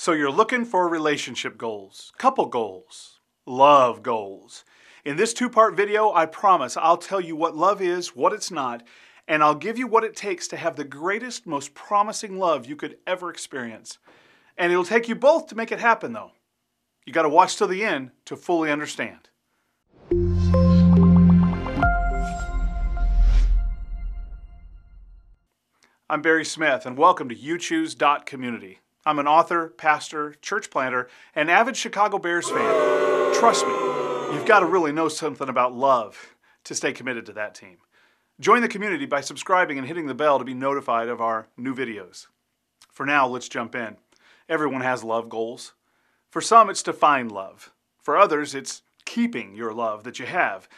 So you're looking for relationship goals, couple goals, love goals. In this two-part video, I promise I'll tell you what love is, what it's not, and I'll give you what it takes to have the greatest, most promising love you could ever experience. And it'll take you both to make it happen, though. You got to watch till the end to fully understand. I'm Barry Smith, and welcome to Youchoose.community. I'm an author, pastor, church planter, and avid Chicago Bears fan. Trust me, you've got to really know something about love to stay committed to that team. Join the community by subscribing and hitting the bell to be notified of our new videos. For now, let's jump in. Everyone has love goals. For some, it's to find love. For others, it's keeping your love that you have.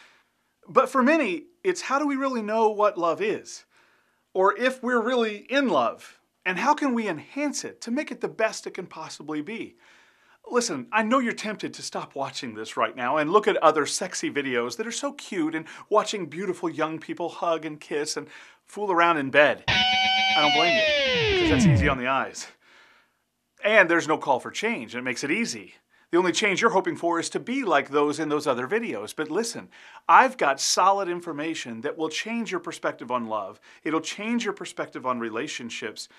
But for many, it's how do we really know what love is? Or if we're really in love, and how can we enhance it to make it the best it can possibly be? Listen, I know you're tempted to stop watching this right now and look at other sexy videos that are so cute and watching beautiful young people hug and kiss and fool around in bed. I don't blame you, because that's easy on the eyes. And there's no call for change, and it makes it easy. The only change you're hoping for is to be like those in those other videos. But listen, I've got solid information that will change your perspective on love. It'll change your perspective on relationships,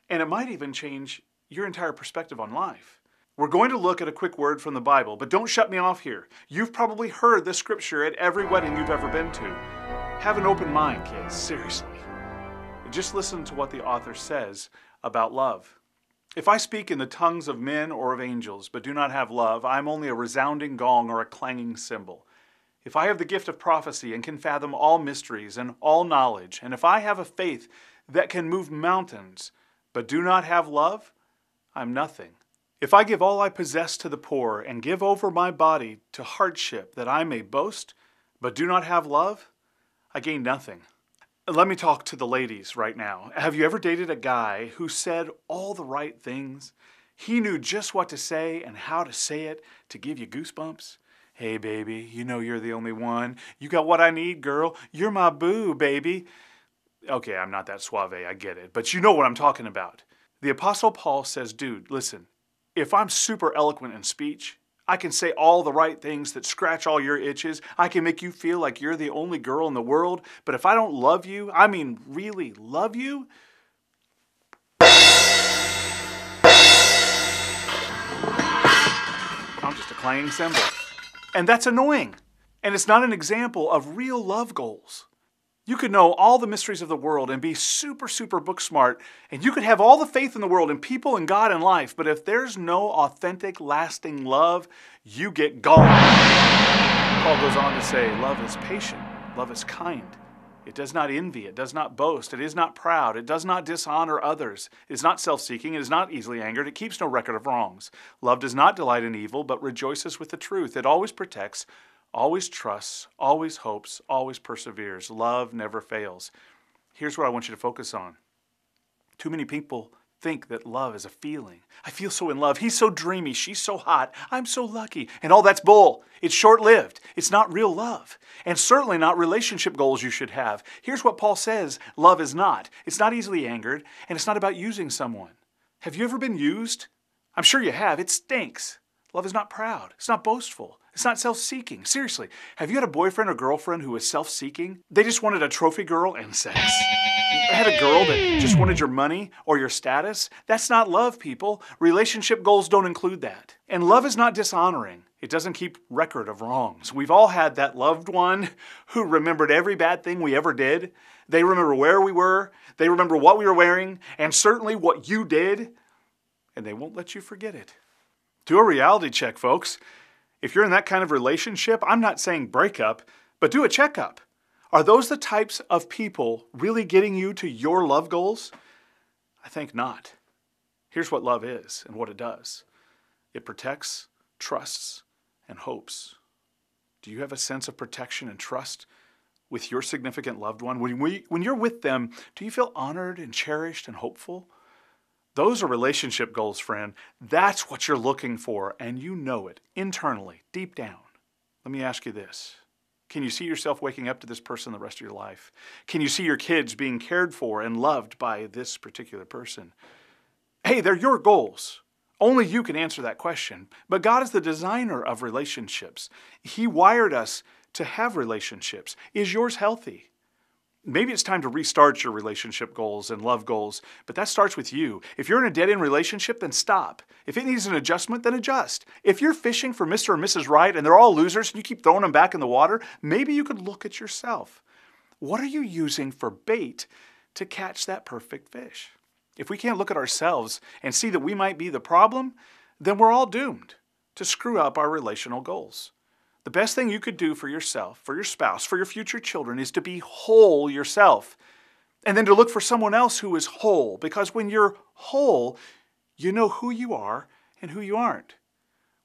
and it might even change your entire perspective on life. We're going to look at a quick word from the Bible, but don't shut me off here. You've probably heard this scripture at every wedding you've ever been to. Have an open mind, kids, seriously. Just listen to what the author says about love. If I speak in the tongues of men or of angels, but do not have love, I am only a resounding gong or a clanging cymbal. If I have the gift of prophecy and can fathom all mysteries and all knowledge, and if I have a faith that can move mountains, but do not have love, I'm nothing. If I give all I possess to the poor and give over my body to hardship that I may boast, but do not have love, I gain nothing. Let me talk to the ladies right now. Have you ever dated a guy who said all the right things? He knew just what to say and how to say it to give you goosebumps. Hey, baby, you know you're the only one. You got what I need, girl. You're my boo, baby. Okay, I'm not that suave, I get it, but you know what I'm talking about. The Apostle Paul says, dude, listen, if I'm super eloquent in speech, I can say all the right things that scratch all your itches. I can make you feel like you're the only girl in the world. But if I don't love you, I mean really love you, I'm just a clanging cymbal. And that's annoying. And it's not an example of real love goals. You could know all the mysteries of the world and be super, super book smart, and you could have all the faith in the world in people and God and life, but if there's no authentic, lasting love, you get gone. Paul goes on to say, love is patient, love is kind. It does not envy, it does not boast, it is not proud, it does not dishonor others, it is not self-seeking, it is not easily angered, it keeps no record of wrongs. Love does not delight in evil, but rejoices with the truth. It always protects, always trusts, always hopes, always perseveres. Love never fails. Here's what I want you to focus on. Too many people think that love is a feeling. I feel so in love. He's so dreamy. She's so hot. I'm so lucky. And all that's bull. It's short-lived. It's not real love. And certainly not relationship goals you should have. Here's what Paul says love is not. It's not easily angered, and it's not about using someone. Have you ever been used? I'm sure you have. It stinks. Love is not proud. It's not boastful. It's not self-seeking. Seriously, have you had a boyfriend or girlfriend who was self-seeking? They just wanted a trophy girl and sex. You had a girl that just wanted your money or your status? That's not love, people. Relationship goals don't include that. And love is not dishonoring. It doesn't keep record of wrongs. We've all had that loved one who remembered every bad thing we ever did. They remember where we were. They remember what we were wearing, and certainly what you did. And they won't let you forget it. Do a reality check, folks. If you're in that kind of relationship, I'm not saying break up, but do a checkup. Are those the types of people really getting you to your love goals? I think not. Here's what love is and what it does. It protects, trusts, and hopes. Do you have a sense of protection and trust with your significant loved one? When you're with them, do you feel honored and cherished and hopeful? Those are relationship goals, friend. That's what you're looking for, and you know it internally, deep down. Let me ask you this. Can you see yourself waking up to this person the rest of your life? Can you see your kids being cared for and loved by this particular person? Hey, they're your goals. Only you can answer that question. But God is the designer of relationships. He wired us to have relationships. Is yours healthy? Maybe it's time to restart your relationship goals and love goals, but that starts with you. If you're in a dead-end relationship, then stop. If it needs an adjustment, then adjust. If you're fishing for Mr. or Mrs. Right and they're all losers and you keep throwing them back in the water, maybe you could look at yourself. What are you using for bait to catch that perfect fish? If we can't look at ourselves and see that we might be the problem, then we're all doomed to screw up our relational goals. The best thing you could do for yourself, for your spouse, for your future children is to be whole yourself. And then to look for someone else who is whole. Because when you're whole, you know who you are and who you aren't.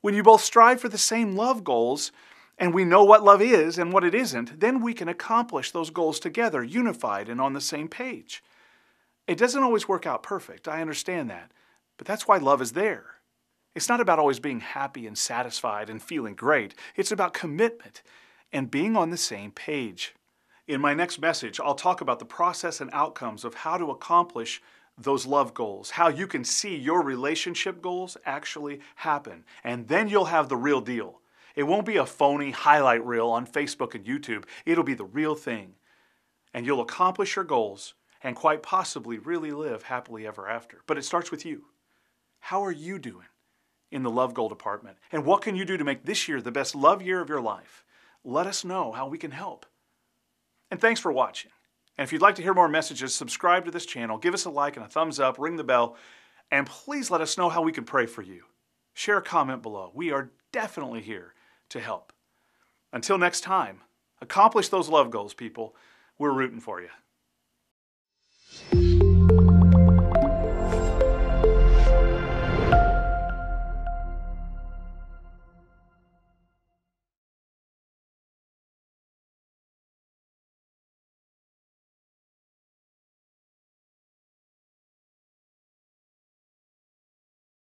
When you both strive for the same love goals, and we know what love is and what it isn't, then we can accomplish those goals together, unified and on the same page. It doesn't always work out perfect, I understand that. But that's why love is there. It's not about always being happy and satisfied and feeling great. It's about commitment and being on the same page. In my next message, I'll talk about the process and outcomes of how to accomplish those love goals, how you can see your relationship goals actually happen, and then you'll have the real deal. It won't be a phony highlight reel on Facebook and YouTube. It'll be the real thing, and you'll accomplish your goals and quite possibly really live happily ever after. But it starts with you. How are you doing in the love goal department? And what can you do to make this year the best love year of your life? Let us know how we can help. And thanks for watching. And if you'd like to hear more messages, subscribe to this channel, give us a like and a thumbs up, ring the bell, and please let us know how we can pray for you. Share a comment below. We are definitely here to help. Until next time, accomplish those love goals, people. We're rooting for you.